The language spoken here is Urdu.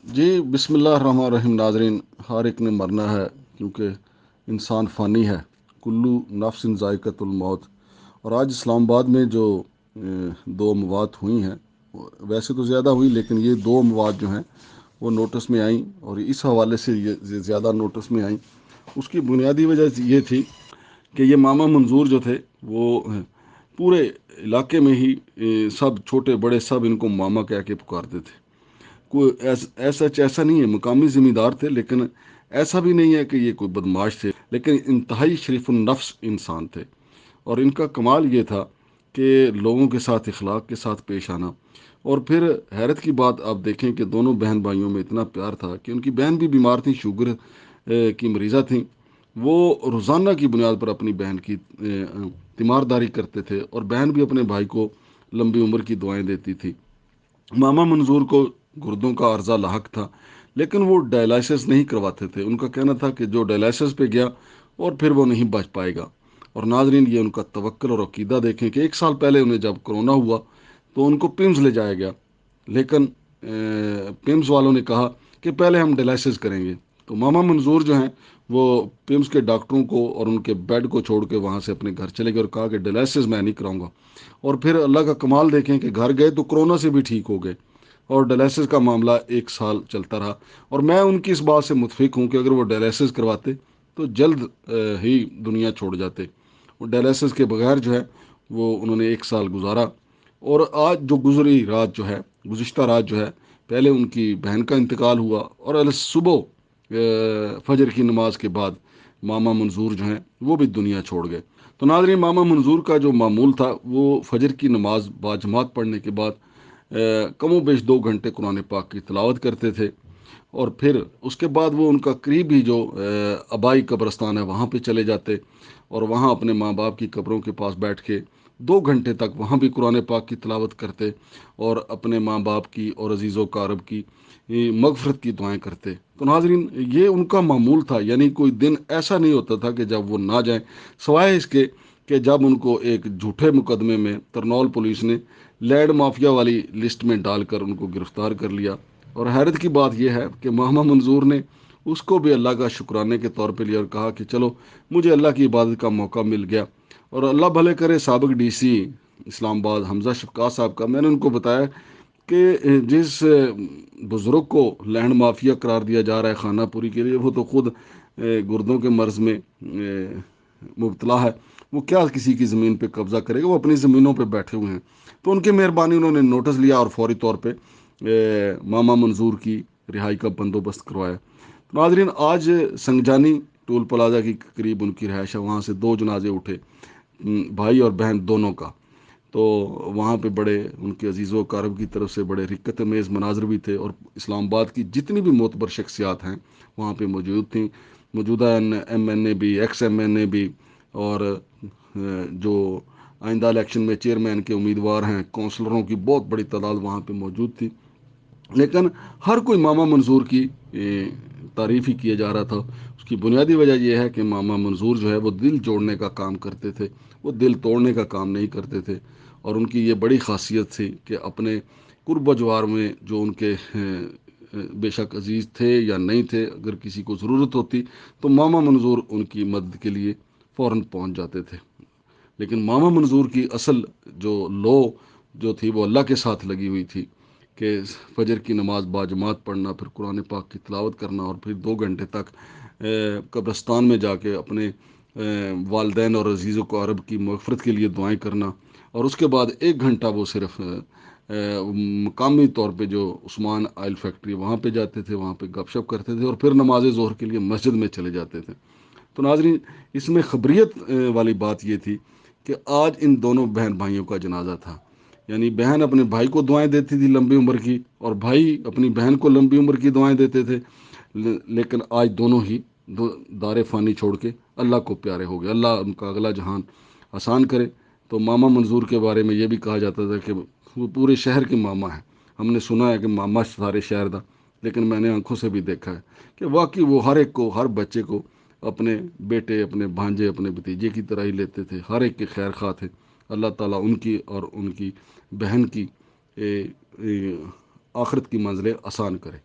جی بسم اللہ الرحمن الرحیم ناظرین، ہر ایک نے مرنا ہے کیونکہ انسان فانی ہے۔ کلو نفس ذائقۃ الموت۔ اور آج اسلام آباد میں جو دو اموات ہوئی ہیں، ویسے تو زیادہ ہوئی لیکن یہ دو اموات جو ہیں وہ نوٹس میں آئیں، اور اس حوالے سے یہ زیادہ نوٹس میں آئیں۔ اس کی بنیادی وجہ یہ تھی کہ یہ ماما منظور جو تھے وہ پورے علاقے میں ہی سب چھوٹے بڑے سب ان کو ماما کہہ کے پکارتے تھے۔ کوئی ایسا نہیں ہے، مقامی ذمہ دار تھے، لیکن ایسا بھی نہیں ہے کہ یہ کوئی بدماش تھے، لیکن انتہائی شریف النفس انسان تھے۔ اور ان کا کمال یہ تھا کہ لوگوں کے ساتھ اخلاق کے ساتھ پیش آنا۔ اور پھر حیرت کی بات آپ دیکھیں کہ دونوں بہن بھائیوں میں اتنا پیار تھا کہ ان کی بہن بھی بیمار تھیں، شوگر کی مریضہ تھیں۔ وہ روزانہ کی بنیاد پر اپنی بہن کی تیمارداری کرتے تھے، اور بہن بھی اپنے بھائی کو لمبی عمر کی دعائیں دیتی تھی۔ ماما منظور کو گردوں کا عرضہ لاحق تھا، لیکن وہ ڈائلائسس نہیں کرواتے تھے۔ ان کا کہنا تھا کہ جو ڈائلائسس پہ گیا اور پھر وہ نہیں بچ پائے گا۔ اور ناظرین، یہ ان کا توکل اور عقیدہ دیکھیں کہ 1 سال پہلے انہیں جب کرونا ہوا تو ان کو پیمز لے جایا گیا، لیکن پیمز والوں نے کہا کہ پہلے ہم ڈائلائسس کریں گے۔ تو ماما منظور جو ہیں وہ پیمز کے ڈاکٹروں کو اور ان کے بیڈ کو چھوڑ کے وہاں سے اپنے گھر چلے گئے اور کہا کہ ڈائلائسس میں نہیں کراؤں گا۔ اور پھر اللہ کا کمال دیکھیں کہ گھر گئے تو کرونا سے بھی ٹھیک ہو گئے، اور ڈائلائسس کا معاملہ 1 سال چلتا رہا۔ اور میں ان کی اس بات سے متفق ہوں کہ اگر وہ ڈائلائسس کرواتے تو جلد ہی دنیا چھوڑ جاتے۔ وہ ڈائلائسس کے بغیر جو ہے وہ انہوں نے 1 سال گزارا۔ اور آج جو گزری رات جو ہے، گزشتہ رات جو ہے، پہلے ان کی بہن کا انتقال ہوا، اور صبح فجر کی نماز کے بعد ماما منظور جو ہیں وہ بھی دنیا چھوڑ گئے۔ تو ناظرین، ماما منظور کا جو معمول تھا وہ فجر کی نماز باجماعت پڑھنے کے بعد کم و بیش 2 گھنٹے قرآن پاک کی تلاوت کرتے تھے، اور پھر اس کے بعد وہ ان کا قریبی جو آبائی قبرستان ہے وہاں پہ چلے جاتے، اور وہاں اپنے ماں باپ کی قبروں کے پاس بیٹھ کے 2 گھنٹے تک وہاں بھی قرآن پاک کی تلاوت کرتے، اور اپنے ماں باپ کی اور عزیز و اقارب کی مغفرت کی دعائیں کرتے۔ تو ناظرین، یہ ان کا معمول تھا، یعنی کوئی دن ایسا نہیں ہوتا تھا کہ جب وہ نہ جائیں، سوائے اس کے کہ جب ان کو ایک جھوٹے مقدمے میں ترنول پولیس نے لیڈ مافیا والی لسٹ میں ڈال کر ان کو گرفتار کر لیا۔ اور حیرت کی بات یہ ہے کہ ماما منظور نے اس کو بھی اللہ کا شکرانے کے طور پہ لیا اور کہا کہ چلو مجھے اللہ کی عبادت کا موقع مل گیا۔ اور اللہ بھلے کرے، سابق ڈی سی اسلام آباد حمزہ شفقات صاحب کا، میں نے ان کو بتایا کہ جس بزرگ کو لینڈ مافیا قرار دیا جا رہا ہے خانہ پوری کے لیے، وہ تو خود گردوں کے مرض میں مبتلا ہے، وہ کیا کسی کی زمین پہ قبضہ کرے گا؟ وہ اپنی زمینوں پہ بیٹھے ہوئے ہیں۔ تو ان کی مہربانی، انہوں نے نوٹس لیا اور فوری طور پہ ماما منظور کی رہائی کا بندوبست کروایا۔ ناظرین، آج سنگجانی ٹول پلازا کی قریب ان کی رہائش ہے، وہاں سے 2 جنازے اٹھے، بھائی اور بہن دونوں کا۔ تو وہاں پہ بڑے ان کے عزیز و اقارب کی طرف سے بڑے رکت میز مناظر بھی تھے، اور اسلام آباد کی جتنی بھی معتبر شخصیات ہیں وہاں پہ موجود تھیں، موجودہ ایم این اے بھی، ایکس ایم این اے بھی، اور جو آئندہ الیکشن میں چیئرمین کے امیدوار ہیں، کونسلروں کی بہت بڑی تعداد وہاں پہ موجود تھی۔ لیکن ہر کوئی ماما منظور کی تعریف ہی کیا جا رہا تھا۔ اس کی بنیادی وجہ یہ ہے کہ ماما منظور جو ہے وہ دل جوڑنے کا کام کرتے تھے، وہ دل توڑنے کا کام نہیں کرتے تھے۔ اور ان کی یہ بڑی خاصیت تھی کہ اپنے قرب و جوار میں جو ان کے بے شک عزیز تھے یا نہیں تھے، اگر کسی کو ضرورت ہوتی تو ماما منظور ان کی مدد کے لیے فوراً پہنچ جاتے تھے۔ لیکن ماما منظور کی اصل جو لو جو تھی وہ اللہ کے ساتھ لگی ہوئی تھی، کہ فجر کی نماز باجماعت پڑھنا، پھر قرآن پاک کی تلاوت کرنا، اور پھر 2 گھنٹے تک قبرستان میں جا کے اپنے والدین اور عزیز و اقارب کی مغفرت کے لیے دعائیں کرنا۔ اور اس کے بعد 1 گھنٹہ وہ صرف مقامی طور پہ جو عثمان آئل فیکٹری وہاں پہ جاتے تھے، وہاں پہ گپ شپ کرتے تھے، اور پھر نماز ظہر کے لیے مسجد میں چلے جاتے تھے۔ تو ناظرین، اس میں خبریت والی بات یہ تھی کہ آج ان دونوں بہن بھائیوں کا جنازہ تھا، یعنی بہن اپنے بھائی کو دعائیں دیتی تھی لمبی عمر کی، اور بھائی اپنی بہن کو لمبی عمر کی دعائیں دیتے تھے، لیکن آج دونوں ہی دار فانی چھوڑ کے اللہ کو پیارے ہو گئے۔ اللہ ان کا اگلا جہان آسان کرے۔ تو ماما منظور کے بارے میں یہ بھی کہا جاتا تھا کہ وہ پورے شہر کے ماما ہیں۔ ہم نے سنا ہے کہ ماما سارے شہر دا، لیکن میں نے آنکھوں سے بھی دیکھا ہے کہ واقعی وہ ہر ایک کو، ہر بچے کو اپنے بیٹے، اپنے بھانجے، اپنے بھتیجے کی طرح ہی لیتے تھے، ہر ایک کے خیر خواہ تھے۔ اللہ تعالیٰ ان کی اور ان کی بہن کی آخرت کی منزلیں آسان کرے۔